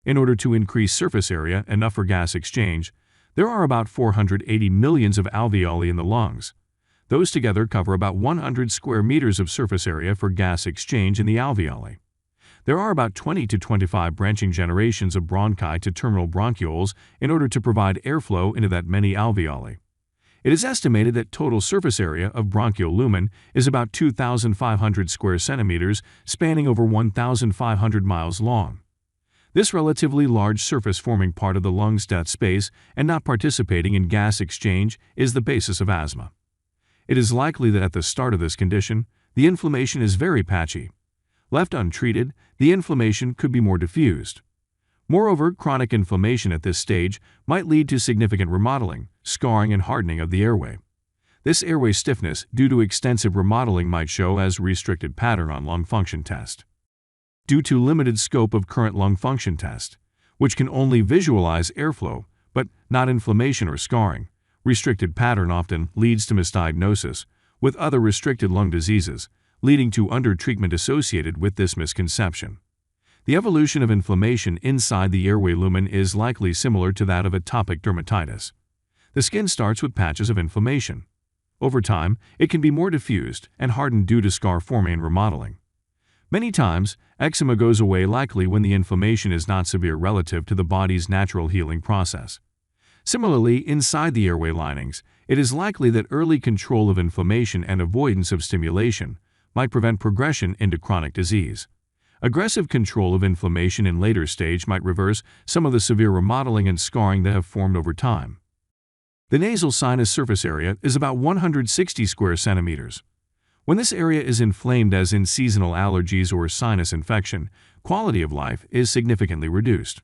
In order to increase surface area enough for gas exchange, there are about 480 millions of alveoli in the lungs. Those together cover about 100 square meters of surface area for gas exchange in the alveoli. There are about 20 to 25 branching generations of bronchi to terminal bronchioles in order to provide airflow into that many alveoli. It is estimated that total surface area of bronchial lumen is about 2,500 square centimeters, spanning over 1,500 miles long. This relatively large surface forming part of the lung's death space and not participating in gas exchange is the basis of asthma. It is likely that at the start of this condition, the inflammation is very patchy. Left untreated, the inflammation could be more diffused. Moreover, chronic inflammation at this stage might lead to significant remodeling, scarring, and hardening of the airway. This airway stiffness due to extensive remodeling might show as restricted pattern on lung function test. Due to limited scope of current lung function test, which can only visualize airflow but not inflammation or scarring, restricted pattern often leads to misdiagnosis with other restricted lung diseases, leading to undertreatment associated with this misconception. The evolution of inflammation inside the airway lumen is likely similar to that of atopic dermatitis. The skin starts with patches of inflammation. Over time, it can be more diffused and hardened due to scar forming and remodeling. Many times, eczema goes away likely when the inflammation is not severe relative to the body's natural healing process. Similarly, inside the airway linings, it is likely that early control of inflammation and avoidance of stimulation might prevent progression into chronic disease. Aggressive control of inflammation in later stage might reverse some of the severe remodeling and scarring that have formed over time. The nasal sinus surface area is about 160 square centimeters. When this area is inflamed, as in seasonal allergies or sinus infection, quality of life is significantly reduced.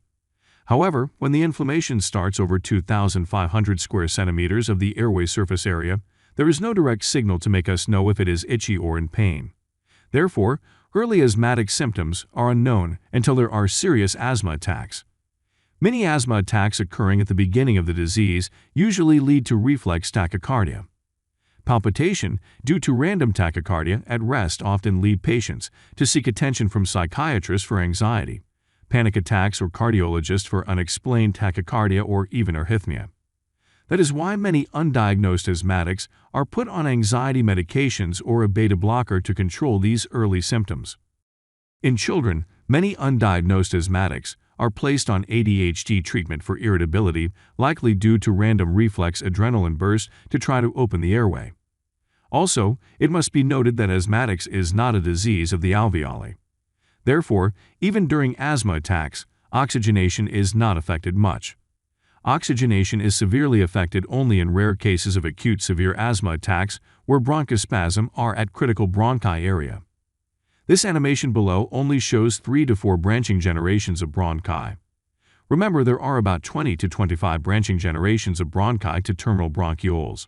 However, when the inflammation starts over 2,500 square centimeters of the airway surface area, there is no direct signal to make us know if it is itchy or in pain. Therefore, early asthmatic symptoms are unknown until there are serious asthma attacks. Many asthma attacks occurring at the beginning of the disease usually lead to reflex tachycardia. Palpitation due to random tachycardia at rest often lead patients to seek attention from psychiatrists for anxiety, panic attacks, or cardiologists for unexplained tachycardia or even arrhythmia. That is why many undiagnosed asthmatics are put on anxiety medications or a beta blocker to control these early symptoms. In children, many undiagnosed asthmatics are placed on ADHD treatment for irritability, likely due to random reflex adrenaline bursts to try to open the airway. Also, it must be noted that asthmatics is not a disease of the alveoli. Therefore, even during asthma attacks, oxygenation is not affected much. Oxygenation is severely affected only in rare cases of acute severe asthma attacks where bronchospasm are at critical bronchi area. This animation below only shows 3 to 4 branching generations of bronchi. Remember, there are about 20 to 25 branching generations of bronchi to terminal bronchioles.